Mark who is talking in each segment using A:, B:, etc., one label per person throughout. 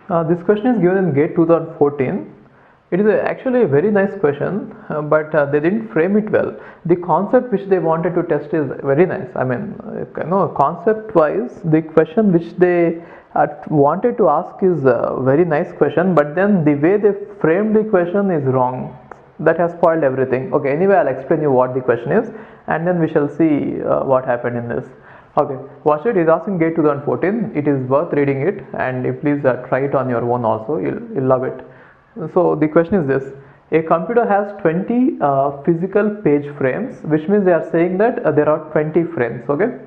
A: This question is given in GATE 2014. It is actually a very nice question, but they didn't frame it well. The concept which they wanted to test is very nice. I mean, concept wise, the question which they wanted to ask is a very nice question, but then the way they framed the question is wrong. That has spoiled everything. Okay, anyway, I'll explain you what the question is, and then we shall see what happened in this. Okay, watch it. It's asking GATE 2014. It is worth reading it, and please try it on your own also. You'll love it. So the question is this: a computer has 20 physical page frames, which means they are saying that there are 20 frames. Okay,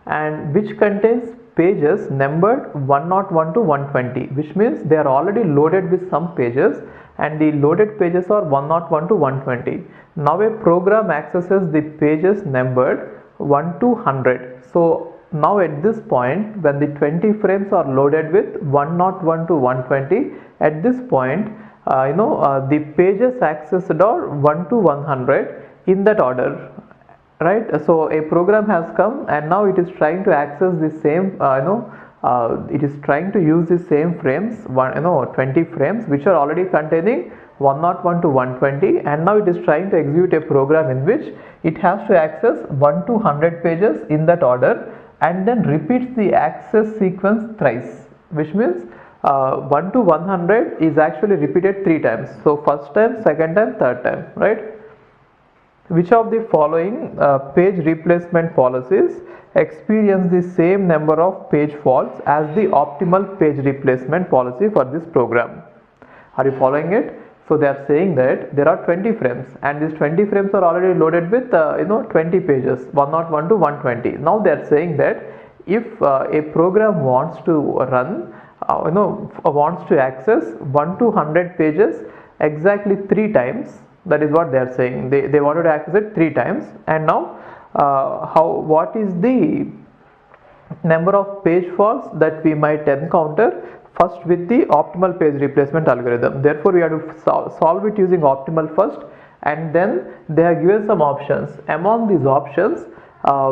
A: and which contains pages numbered 101 to 120, which means they are already loaded with some pages, and the loaded pages are 101 to 120. Now a program accesses the pages numbered 1 to 100. So now at this point, when the 20 frames are loaded with 101 to 120, at this point the pages accessed are 1 to 100 in that order, right? So a program has come, and now it is trying to access the same it is trying to use the same frames, 20 frames which are already containing 101 to 120, and now it is trying to execute a program in which it has to access 1 to 100 pages in that order, and then repeats the access sequence thrice, which means 1 to 100 is actually repeated 3 times. So first time, second time, third time, right? Which of the following page replacement policies experience the same number of page faults as the optimal page replacement policy for this program? Are you following it? So they are saying that there are 20 frames, and these 20 frames are already loaded with 20 pages, 101 to 120. Now they are saying that if a program wants to run wants to access 1 to 100 pages exactly 3 times, that is what they are saying. They wanted to access it 3 times, and now what is the number of page faults that we might encounter first with the optimal page replacement algorithm. Therefore we have to solve it using optimal first, and then they have given some options. Among these options,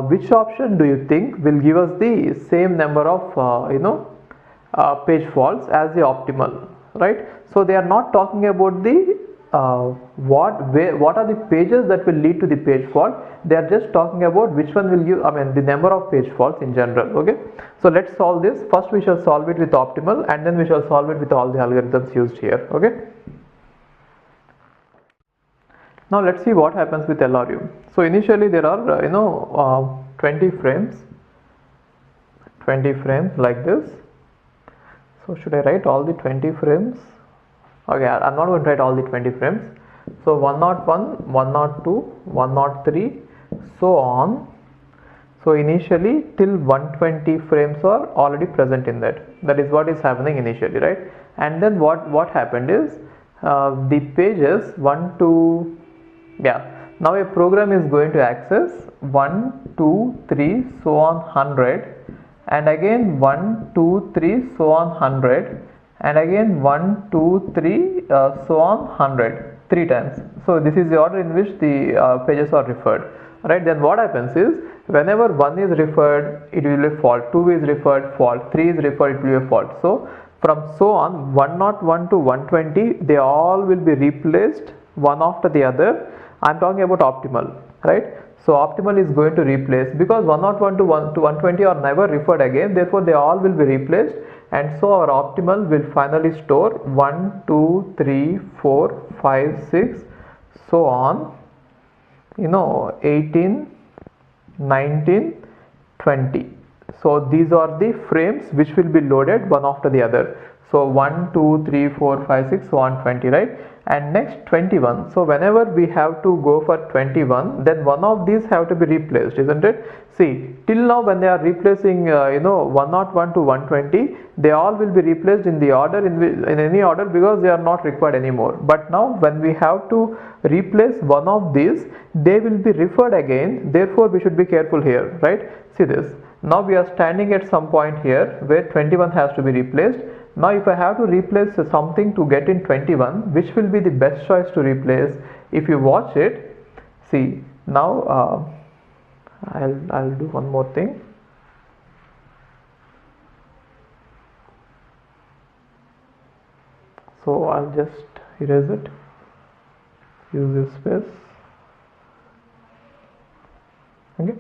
A: which option do you think will give us the same number of page faults as the optimal, right? So they are not talking about the what are the pages that will lead to the page fault. They are just talking about which one will give, the number of page faults in general. Okay, so let's solve this. First we shall solve it with optimal, and then we shall solve it with all the algorithms used here. Okay, now let's see what happens with LRU. So initially there are 20 frames like this. So should I write all the 20 frames? Okay, I'm not going to write all the 20 frames. So 101, 102, 103, so on. So initially till 120 frames are already present in that. That is what is happening initially, right? And then what happened is the pages 1 to now a program is going to access 1, 2, 3, so on 100, and again 1, 2, 3, so on 100, and again 1, 2, 3, so on 100, 3 times. So this is the order in which the pages are referred, right? Then what happens is, whenever 1 is referred, it will be a fault, 2 is referred, fault, 3 is referred, it will be a fault. So from so on 101 to 120, they all will be replaced one after the other. I'm talking about optimal, right? So optimal is going to replace, because 101 to 120 are never referred again, therefore they all will be replaced, and so our optimal will finally store 1, 2, 3, 4, 5, 6, so on, 18, 19, 20. So these are the frames which will be loaded one after the other. So 1, 2, 3, 4, 5, 6, so on 20, right? And next 21. So whenever we have to go for 21, then one of these have to be replaced, isn't it? See, till now when they are replacing 101 to 120, they all will be replaced in the order in any order, because they are not required anymore. But now when we have to replace one of these, they will be referred again. Therefore we should be careful here, right? See this. Now we are standing at some point here where 21 has to be replaced. Now if I have to replace something to get in 21, which will be the best choice to replace? If you watch it, see, now I'll do one more thing. So I'll just erase it, use this space. Okay,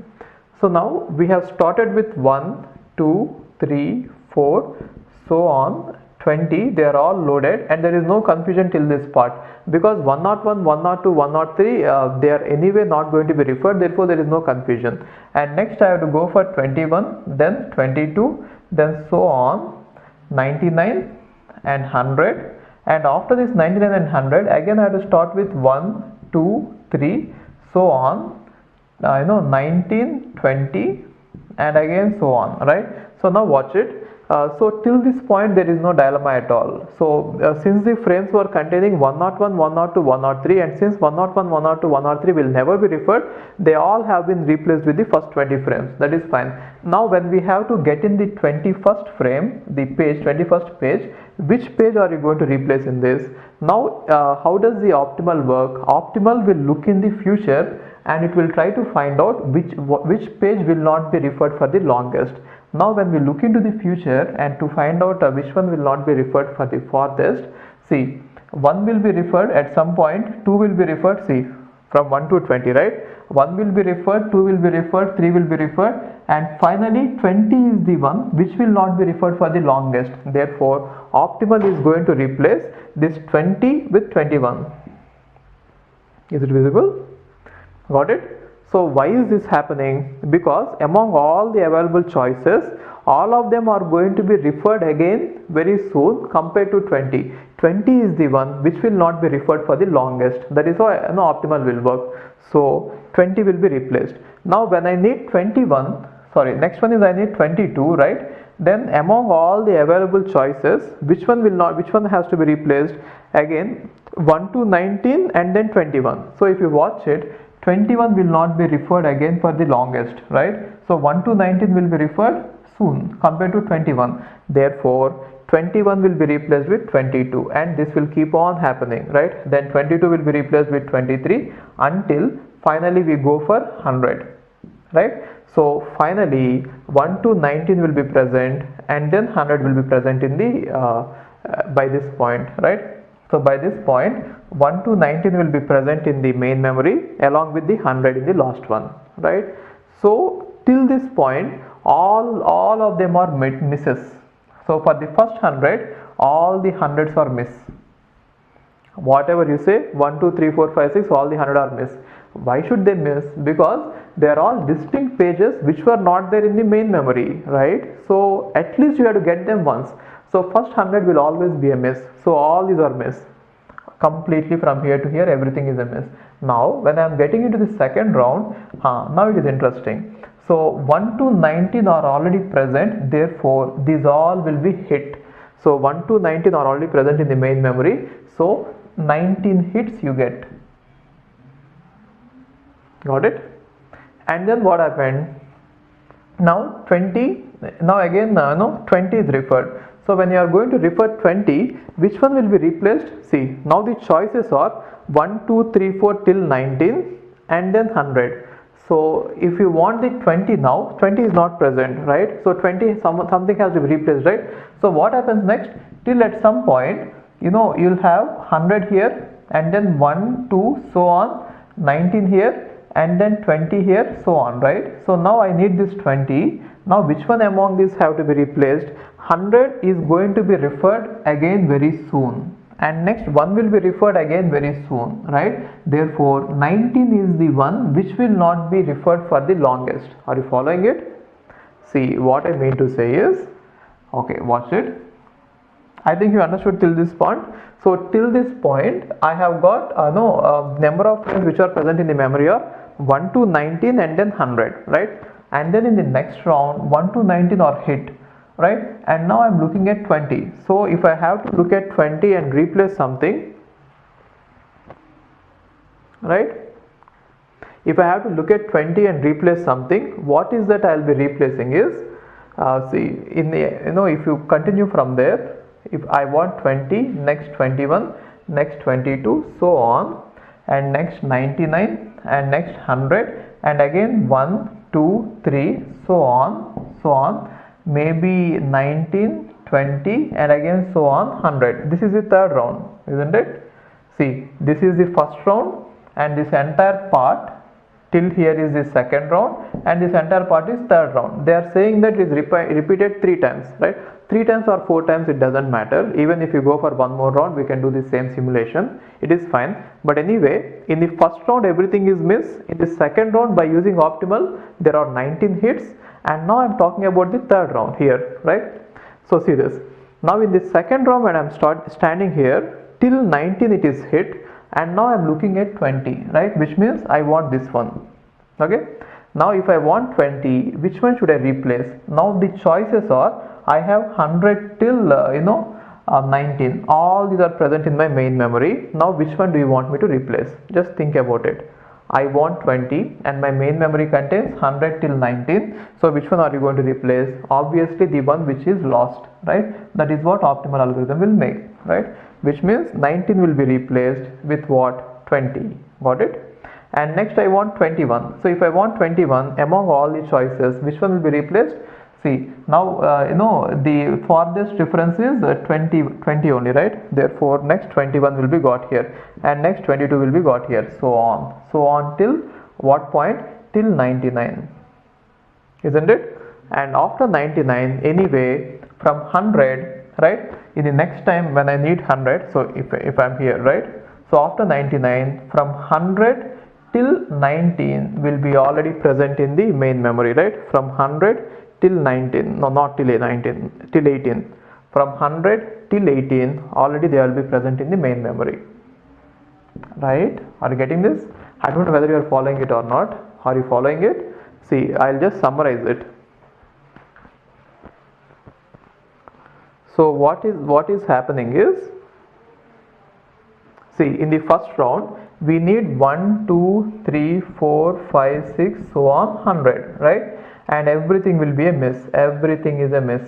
A: so now we have started with 1, 2, 3, 4, so on 20. They are all loaded and there is no confusion till this part, because 101, 102, 103 they are anyway not going to be referred, therefore there is no confusion. And next I have to go for 21, then 22, then so on 99 and 100, and after this 99 and 100 again I have to start with 1, 2, 3, so on 19, 20 and again so on, right? So now watch it. So till this point there is no dilemma at all. So since the frames were containing 101, 102, 103, and since 101, 102, 103 will never be referred, they all have been replaced with the first 20 frames. That is fine. Now when we have to get in the 21st frame, the page, 21st page, which page are you going to replace in this? Now how does the optimal work? Optimal will look in the future and it will try to find out which page will not be referred for the longest. Now when we look into the future and to find out which one will not be referred for the farthest, see, 1 will be referred at some point, 2 will be referred, see, from 1 to 20, right? 1 will be referred, 2 will be referred, 3 will be referred, and finally 20 is the one which will not be referred for the longest. Therefore optimal is going to replace this 20 with 21. Is it visible? Got it? So why is this happening? Because among all the available choices, all of them are going to be referred again very soon compared to 20. 20 is the one which will not be referred for the longest. That is why optimal will work. So 20 will be replaced. Now when I need 21, sorry, next one is I need 22, right? Then among all the available choices, which one has to be replaced? Again 1 to 19 and then 21. So if you watch it, 21 will not be referred again for the longest, right? So 1 to 19 will be referred soon compared to 21. Therefore 21 will be replaced with 22 and this will keep on happening, right? Then 22 will be replaced with 23 until finally we go for 100, right? So finally 1 to 19 will be present and then 100 will be present in the by this point, right? So by this point 1 to 19 will be present in the main memory along with the 100 in the last one, right? So till this point all of them are misses. So for the first 100 all the hundreds are miss. Whatever you say, 1, 2, 3, 4, 5, 6, all the 100 are miss. Why should they miss? Because they are all distinct pages which were not there in the main memory, right? So at least you have to get them once. So first 100 will always be a miss. So all these are miss. Completely from here to here everything is a miss. Now when I am getting into the second round, now it is interesting. So 1 to 19 are already present, therefore these all will be hit. So 1 to 19 are already present in the main memory, so 19 hits you get. Got it? And then what happened? Now 20, now again 20 is referred. So when you are going to refer 20, which one will be replaced? See, now the choices are 1, 2, 3, 4 till 19 and then 100. So if you want the 20 now, 20 is not present, right? So 20, something has to be replaced, right? So what happens next? Till at some point, you'll have 100 here and then 1, 2, so on, 19 here and then 20 here, so on, right? So now I need this 20. Now which one among these have to be replaced? 100 is going to be referred again very soon and next one will be referred again very soon, right? Therefore 19 is the one which will not be referred for the longest. Are you following it? See, what I mean to say is, okay, watch it. I think you understood till this point. So till this point I have got number of frames which are present in the memory are 1 to 19 and then 100, right? And then in the next round 1 to 19 are hit, right? And now I'm looking at 20. So if I have to look at 20 and replace something, right? If I have to look at 20 and replace something, what is that I'll be replacing is, see, in the, if you continue from there, if I want 20, next 21, next 22, so on, and next 99, and next 100, and again 1, 2, 3, so on, maybe 19, 20, and again so on 100. This is the third round, isn't it? See, this is the first round, and this entire part till here is the second round, and this entire part is third round. They are saying that it is repeated 3 times, right? 3 times or 4 times, it doesn't matter. Even if you go for one more round, we can do the same simulation. It is fine. But anyway, in the first round everything is missed. In the second round, by using optimal, there are 19 hits. And now I am talking about the third round here, right? So see this. Now in the second round, when I am standing here, till 19 it is hit, and now I am looking at 20, right? Which means I want this one. Okay. Now if I want 20, which one should I replace? Now the choices are, I have 100 till 19. All these are present in my main memory. Now which one do you want me to replace? Just think about it. I want 20 and my main memory contains 100 till 19. So which one are you going to replace? Obviously the one which is lost, right? That is what optimal algorithm will make, right? Which means 19 will be replaced with what? 20. Got it? And next I want 21. So if I want 21, among all the choices, which one will be replaced? See, now the farthest difference is 20 only, right? Therefore next 21 will be got here, and next 22 will be got here, so on till what point? Till 99, isn't it? And after 99, anyway, from 100, right, in the next time when I need 100, so if I'm here, right, so after 99, from 100 till 19 will be already present in the main memory, right? From 100 till 19, no, not till 19, till 18. From 100 till 18, already they will be present in the main memory, right? Are you getting this? I don't know whether you are following it or not. Are you following it? See, I'll just summarize it. So what is happening is, see, in the first round we need 1, 2, 3, 4, 5, 6, so on 100, right? And everything will be a miss. Everything is a miss.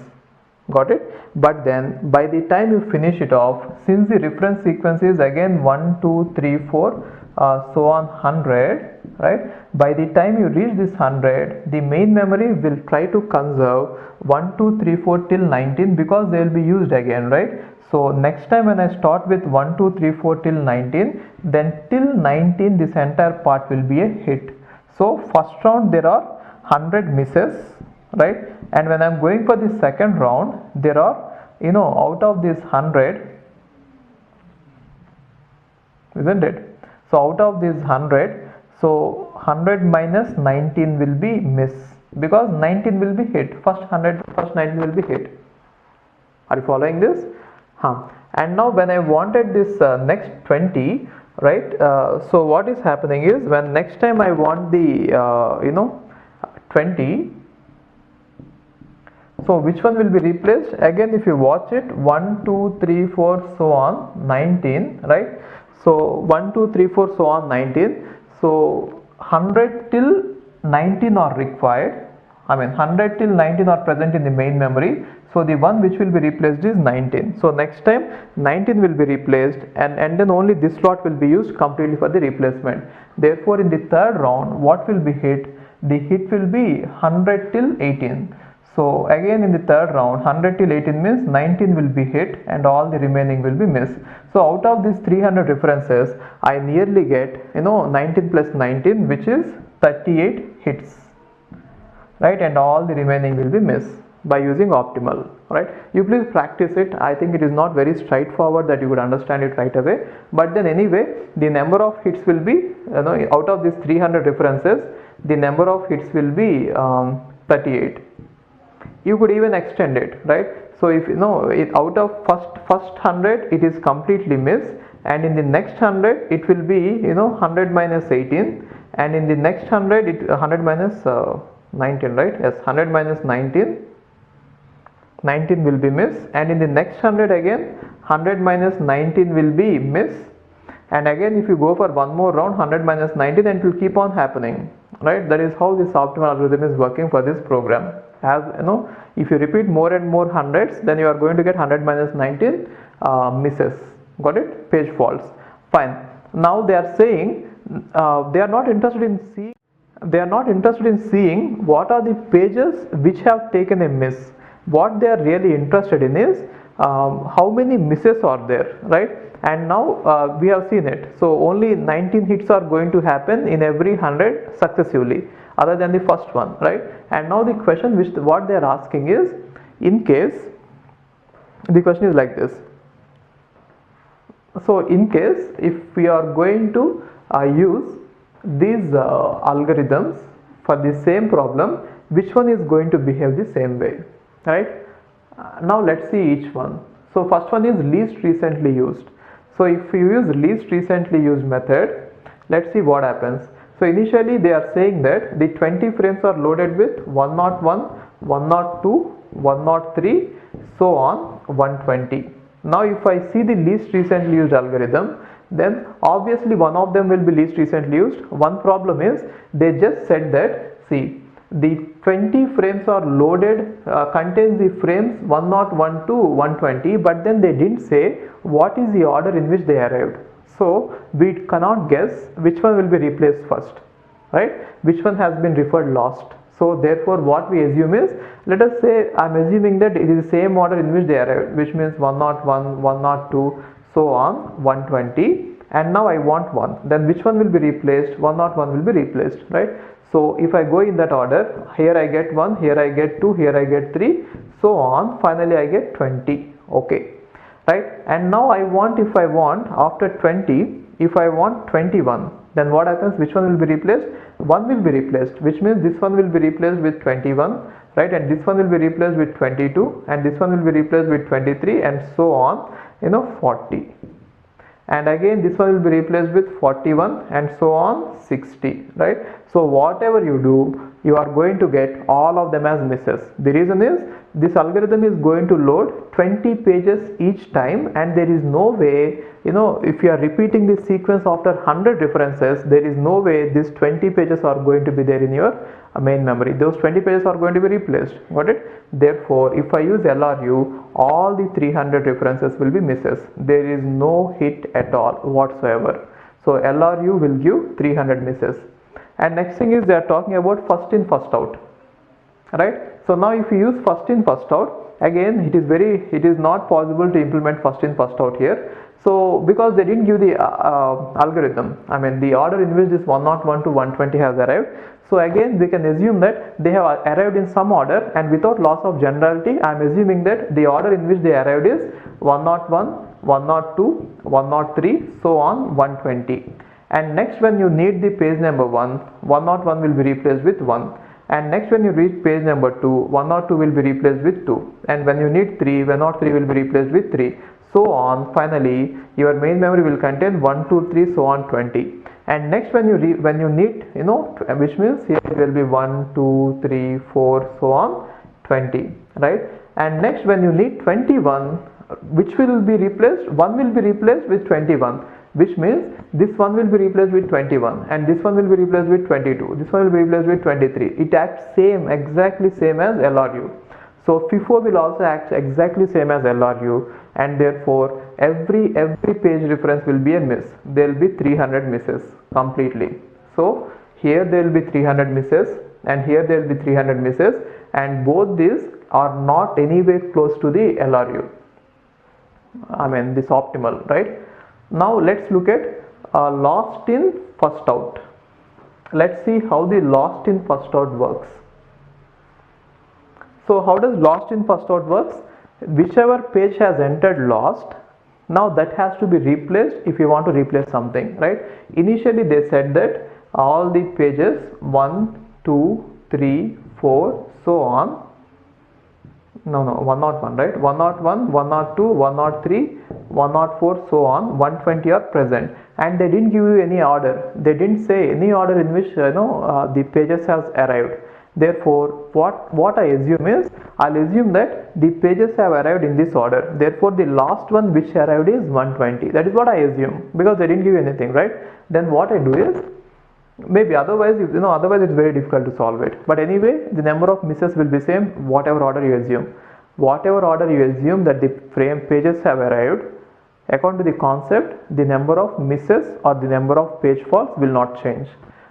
A: Got it? But then by the time you finish it off, since the reference sequence is again 1, 2, 3, 4, so on 100, right? By the time you reach this 100, the main memory will try to conserve 1, 2, 3, 4 till 19, because they will be used again, right? So next time when I start with 1, 2, 3, 4 till 19, then till 19 this entire part will be a hit. So first round there are 100 misses, right? And when I'm going for the second round, there are, out of this 100, isn't it? So out of this 100, so 100 minus 19 will be miss, because 19 will be hit. First 19 will be hit. Are you following this? And now when I wanted this next 20, right? So what is happening is, when next time I want the 20, so which one will be replaced? Again, if you watch it, 1, 2, 3, 4, so on 19, right? So 1, 2, 3, 4, so on 19. So 100 till 19 are required. 100 till 19 are present in the main memory. So the one which will be replaced is 19. So next time 19 will be replaced, and then only this slot will be used completely for the replacement. Therefore in the third round, what will be hit? The hit will be 100 till 18. So again in the third round, 100 till 18 means 19 will be hit and all the remaining will be missed. So out of these 300 references, I nearly get 19 plus 19, which is 38 hits, right? And all the remaining will be missed by using optimal, right? You please practice it. I think it is not very straightforward that you would understand it right away, but then anyway, the number of hits will be, out of these 300 references, the number of hits will be 38. You could even extend it, right? So if out of first 100 it is completely missed, and in the next 100 it will be 100 minus 18, and in the next 100 it 100 minus 19, right? Yes, 100 minus 19 will be missed, and in the next 100 again 100 minus 19 will be missed, and again if you go for one more round, 100 minus 19, and it will keep on happening, right? That is how this optimal algorithm is working for this program. As if you repeat more and more hundreds, then you are going to get 100 minus 19 misses. Got it? Page faults. Fine. Now they are saying they are not interested in seeing what are the pages which have taken a miss. what they are really interested in is how many misses are there, right? And now we have seen it. So only 19 hits are going to happen in every 100 successively, other than the first one, right? And now the question what they are asking is, in case, the question is like this. So in case if we are going to use these algorithms for the same problem, which one is going to behave the same way, right? Now let's see each one. So first one is least recently used. So if you use least recently used method, let's see what happens. So initially they are saying that the 20 frames are loaded with 101, 102, 103, so on 120. Now if I see the least recently used algorithm, then obviously one of them will be least recently used. One problem is they just said that, see, the 20 frames are loaded, contains the frames 101 to 120, but then they didn't say what is the order in which they arrived. So we cannot guess which one will be replaced first, right? Which one has been referred last. So therefore what we assume is, let us say I am assuming that it is the same order in which they arrived, which means 101, 102, so on 120, and now I want one. Then which one will be replaced? 101 will be replaced, right? So if I go in that order, here I get 1, here I get 2, here I get 3, so on, finally I get 20, okay, right? And now I want, if I want after 20, if I want 21, then what happens? Which one will be replaced? 1 will be replaced, which means this one will be replaced with 21, right? And this one will be replaced with 22, and this one will be replaced with 23, and so on, 40. And again this one will be replaced with 41, and so on 60, right? So whatever you do, you are going to get all of them as misses. The reason is, this algorithm is going to load 20 pages each time, and there is no way, if you are repeating this sequence after 100 references, there is no way these 20 pages are going to be there in your main memory. Those 20 pages are going to be replaced, got it? Therefore if I use LRU, all the 300 references will be misses. There is no hit at all whatsoever. So LRU will give 300 misses. And next thing is, they are talking about first in first out, right? So now if you use first in first out, again it is not possible to implement first in first out here. So because they didn't give the algorithm, I mean the order in which this 101 to 120 has arrived. So again we can assume that they have arrived in some order, and without loss of generality I am assuming that the order in which they arrived is 101, 102, 103, so on 120. And next when you need the page number 1, 101 will be replaced with 1. And next when you reach page number 2, 102 will be replaced with 2. And when you need 3, 103 will be replaced with 3. So on, finally your main memory will contain 1, 2, 3, so on 20. And next when you need, which means here it will be 1, 2, 3, 4, so on 20, right? And next when you need 21, which will be replaced? 1 will be replaced with 21. Which means this one will be replaced with 21, and this one will be replaced with 22, this one will be replaced with 23. It acts exactly same as LRU. So FIFO will also act exactly same as LRU, and therefore every page reference will be a miss. There will be 300 misses completely. So here there will be 300 misses, and here there will be 300 misses, and both these are not anywhere close to the LRU. I mean this optimal, right? Now let's look at lost in first out. Let's see how the lost in first out works. So how does lost in first out works? Whichever page has entered lost, now that has to be replaced if you want to replace something, right? Initially they said that all the pages 1, 2, 3, 4, so on. No, 101, right? 101, 102, 103, 104, so on 120 are present, and they didn't give you any order. They didn't say any order in which the pages has arrived. Therefore what I assume is, I'll assume that the pages have arrived in this order. Therefore the last one which arrived is 120. That is what I assume, because they didn't give you anything, right? Then what I do is, maybe otherwise it's very difficult to solve it, but anyway the number of misses will be same whatever order you assume. Whatever order you assume that the pages have arrived, according to the concept, the number of misses or the number of page faults will not change.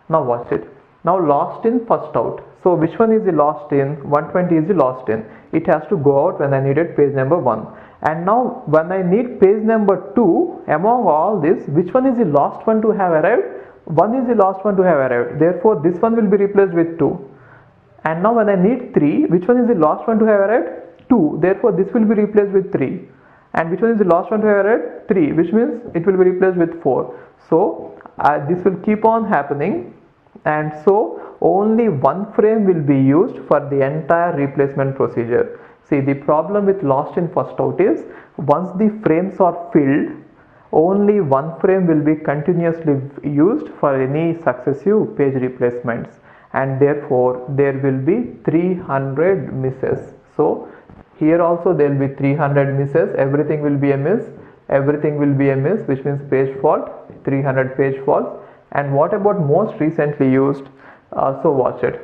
A: Now watch it. Now lost in, first out. So which one is the lost in? 120 is the lost in. It has to go out when I needed page number 1. And now when I need page number 2, among all this, which one is the last one to have arrived? 1 is the last one to have arrived. Therefore this one will be replaced with 2. And now when I need 3, which one is the last one to have arrived? 2. Therefore this will be replaced with 3. And which one is the last one to have arrived? 3, which means it will be replaced with 4. So this will keep on happening, and so only one frame will be used for the entire replacement procedure. See, the problem with lost in, first out is once the frames are filled, only one frame will be continuously used for any successive page replacements, and therefore there will be 300 misses. So here also there will be 300 misses. Everything will be a miss. Everything will be a miss, which means page fault, 300 page faults. And what about most recently used? So watch it.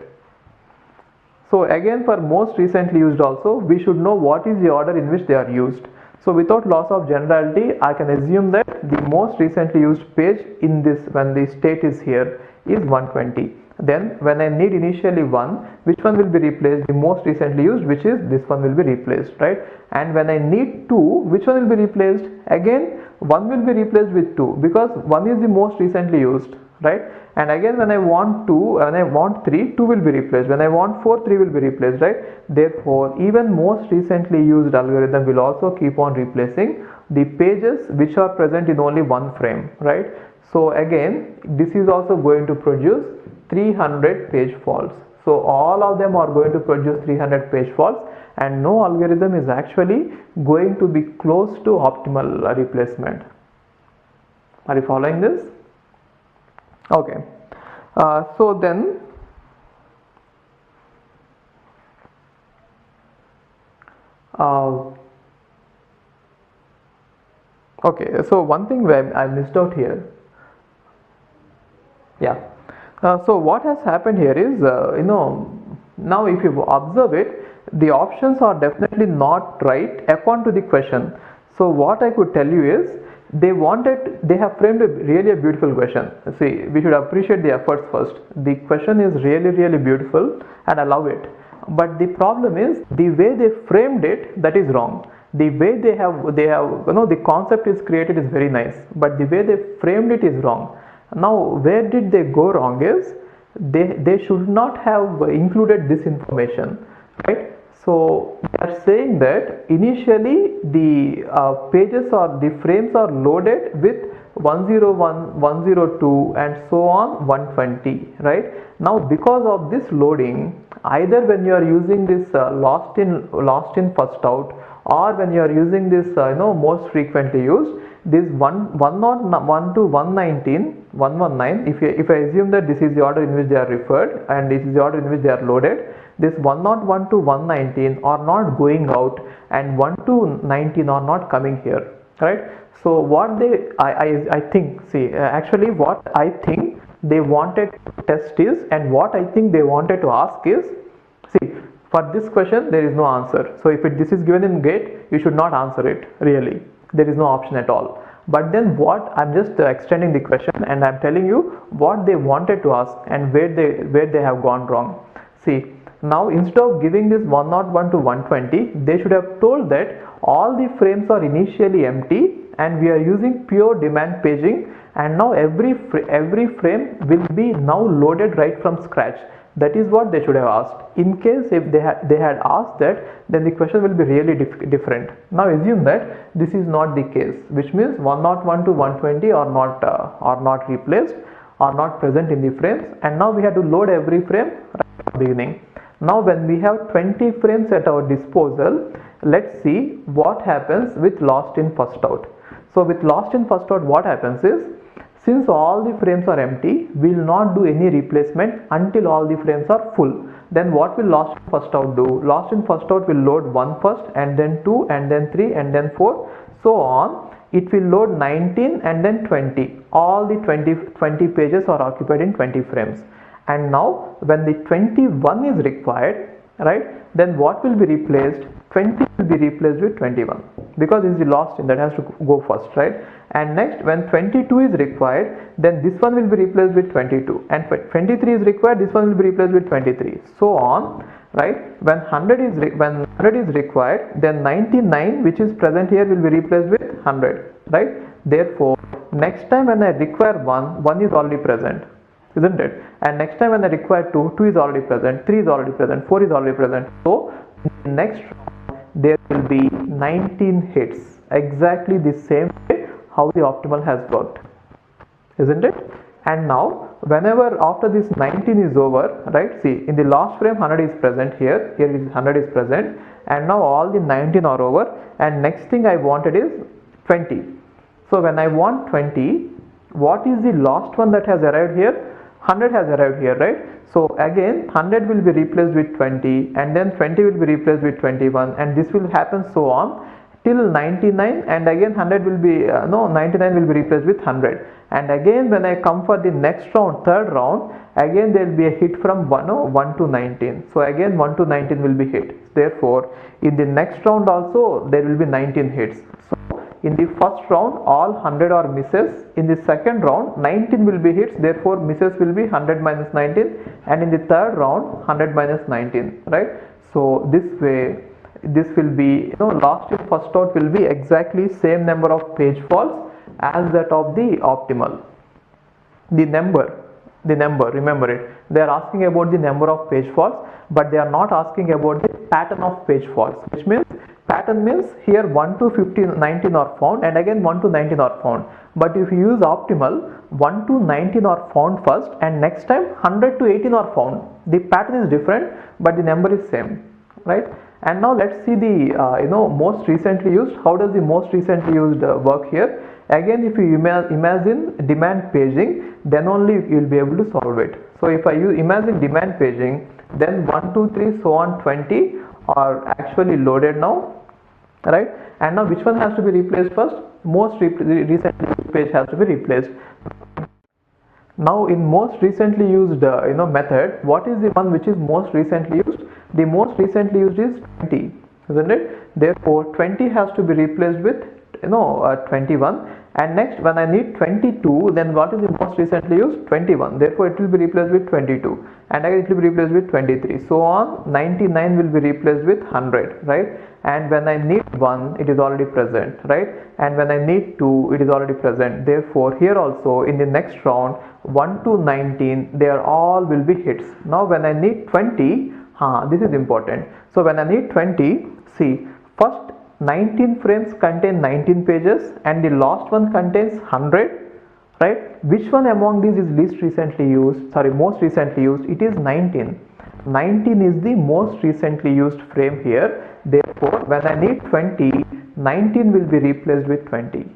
A: So again, for most recently used also, we should know what is the order in which they are used. So without loss of generality, I can assume that the most recently used page in this, when the state is here, is 120. Then when I need initially 1, which one will be replaced? The most recently used, which is this one, will be replaced, right? And when I need 2, which one will be replaced? Again 1 will be replaced with 2, because 1 is the most recently used, right? And again when I want 2, when I want 3, 2 will be replaced. When I want 4, 3 will be replaced, right? Therefore even most recently used algorithm will also keep on replacing the pages which are present in only one frame, right? So again this is also going to produce 300 page faults. So all of them are going to produce 300 page faults, and no algorithm is actually going to be close to optimal replacement. Are you following this? Okay. So then okay, so one thing where I missed out here. Yeah. So what has happened here is, now if you observe it, the options are definitely not right according to the question. So what I could tell you is, they have framed a really beautiful question. See, we should appreciate the efforts first. The question is really beautiful and I love it. But the problem is the way they framed it, that is wrong. The way they have, the concept is created is very nice, but the way they framed it is wrong. Now where did they go wrong is, they should not have included this information, right? So they are saying that initially the pages or the frames are loaded with 101, 102 and so on 120, right? Now because of this loading, either when you are using this lost in first out, or when you are using this most frequently used, this 101 to 119, 119, if I assume that this is the order in which they are referred and this is the order in which they are loaded, this 101 to 119 are not going out and 1 to 19 are not coming here, right? So what I think, see, actually what I think they wanted to test is, and what I think they wanted to ask is, see, for this question there is no answer. So if this is given in gate, you should not answer it, really. There is no option at all. But then what, I'm just extending the question and I'm telling you what they wanted to ask and where they have gone wrong. See, now instead of giving this 101 to 120, they should have told that all the frames are initially empty and we are using pure demand paging, and now every frame will be now loaded right from scratch. That is what they should have asked. In case if they had asked that, then the question will be really different. Now assume that this is not the case, which means 101 to 120 are not replaced, are not present in the frames, and now we have to load every frame right from the beginning. Now when we have 20 frames at our disposal, let's see what happens with lost in first out. So with lost in first out, what happens is, since all the frames are empty, we will not do any replacement until all the frames are full. Then what will lost in first out do? Lost in first out will load 1 first, and then 2, and then 3, and then 4, so on. It will load 19 and then 20. All the 20 pages are occupied in 20 frames. And now when the 21 is required, right? Then what will be replaced? 20 will be replaced with 21 because this is the last in that has to go first, right? And next, when 22 is required, then this one will be replaced with 22, and 23 is required, this one will be replaced with 23, so on, right? When 100 is required, then 99 which is present here will be replaced with 100, right? Therefore, next time when I require 1 is already present, isn't it? And next time when I require 2 is already present, 3 is already present, 4 is already present. So next round there will be 19 hits, exactly the same way how the optimal has worked, isn't it? And now whenever after this 19 is over, right, see in the last frame 100 is present, here is 100 is present, and now all the 19 are over, and next thing I wanted is 20. So when I want 20, what is the last one that has arrived here? 100 has arrived here, right? So again 100 will be replaced with 20, and then 20 will be replaced with 21, and this will happen so on till 99, and again 100 will be 99 will be replaced with 100, and again when I come for the next round, third round, again there will be a hit from 1 to 19. So again 1 to 19 will be hit. Therefore in the next round also there will be 19 hits. So in the first round all 100 are misses, in the second round 19 will be hits, therefore misses will be 100 minus 19, and in the third round 100 minus 19, right? So this way this will be, last in first out will be exactly same number of page faults as that of the optimal. The number, remember it, they are asking about the number of page faults, but they are not asking about the pattern of page faults, which means pattern means here 1 to 19 are found, and again 1 to 19 are found. But if you use optimal, 1 to 19 are found first, and next time 100 to 18 are found. The pattern is different, but the number is same, right? And now let's see the most recently used. How does the most recently used work here? Again, if you imagine demand paging, then only you will be able to solve it. So if I imagine demand paging, then 1 2 3 so on 20 are actually loaded now, right? And now which one has to be replaced first? Most recently used page has to be replaced. Now in most recently used method, what is the one which is most recently used? The most recently used is 20, isn't it? Therefore 20 has to be replaced with 21, and next when I need 22, then what is the most recently used? 21, therefore it will be replaced with 22, and again it will be replaced with 23, so on. 99 will be replaced with 100, right? And when I need 1, it is already present, right? And when I need 2, it is already present. Therefore here also in the next round 1 to 19 they are all will be hits. Now when I need 20, this is important. So when I need 20, see, first 19 frames contain 19 pages and the last one contains 100, right? Which one among these is most recently used? It is 19. 19 is the most recently used frame here. Therefore when I need 20, 19 will be replaced with 20.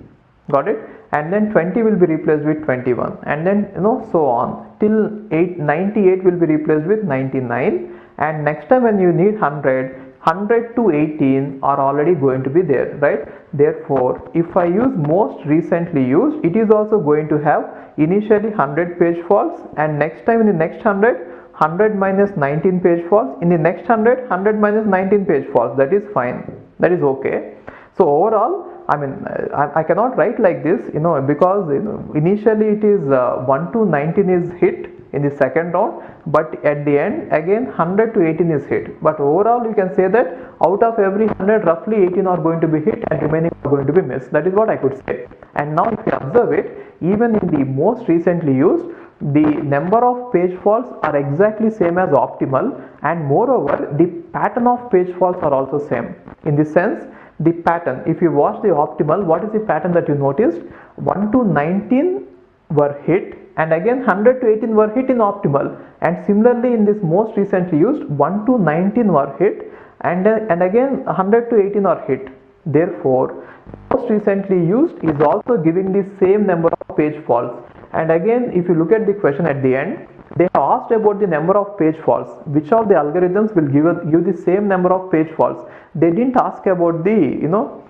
A: Got it? And then 20 will be replaced with 21, and then so on till 98 will be replaced with 99, and next time when you need 100 to 18 are already going to be there, right? Therefore if I use most recently used, it is also going to have initially 100 page faults, and next time in the next 100 minus 19 page faults, in the next 100 minus 19 page faults. That is fine, that is okay. So overall, I cannot write like this, because initially it is 1 to 19 is hit in the second round, but at the end again 100 to 18 is hit. But overall you can say that out of every 100, roughly 18 are going to be hit and remaining are going to be missed. That is what I could say. And now if you observe it, even in the most recently used, the number of page faults are exactly same as optimal, and moreover the pattern of page faults are also same. In this sense, the pattern, if you watch the optimal, what is the pattern that you noticed? 1 to 19 were hit, and again 100 to 18 were hit in optimal, and similarly in this most recently used, 1 to 19 were hit, and again 100 to 18 are hit. Therefore most recently used is also giving the same number of page faults. And again if you look at the question at the end, they have asked about the number of page faults. Which of the algorithms will give the same number of page faults? They didn't ask about the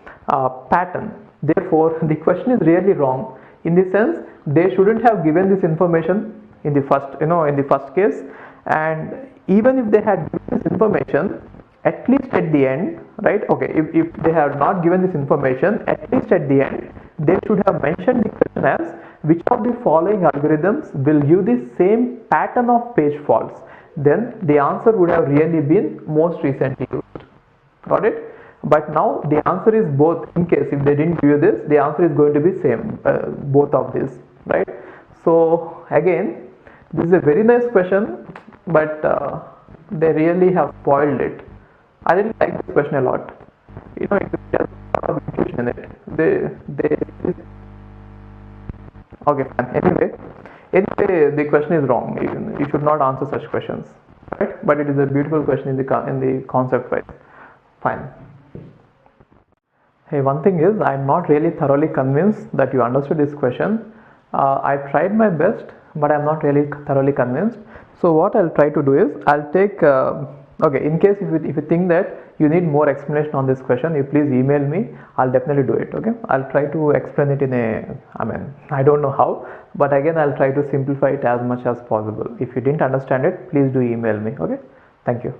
A: pattern. Therefore the question is really wrong. In the sense, they shouldn't have given this information in the first case. And even if they had given this information, at least at the end, right? Okay, if they have not given this information, at least at the end, they should have mentioned the question as which of the following algorithms will give the same pattern of page faults. Then the answer would have really been most recently used. Got it? But now the answer is both. In case if they didn't give you this, the answer is going to be same, both of these, right? So again, this is a very nice question, but they really have spoiled it. I really like this question a lot. You know, it has a lot of intuition in it. They okay, fine. Anyway, the question is wrong. You should not answer such questions, right? But it is a beautiful question in the concept wise. Fine. Hey, one thing is, I'm not really thoroughly convinced that you understood this question. I tried my best, but I'm not really thoroughly convinced. So what I'll try to do is, I'll take, okay, in case if you think that you need more explanation on this question, you please email me. I'll definitely do it, okay? I'll try to explain it in I don't know how, but again, I'll try to simplify it as much as possible. If you didn't understand it, please do email me, okay? Thank you.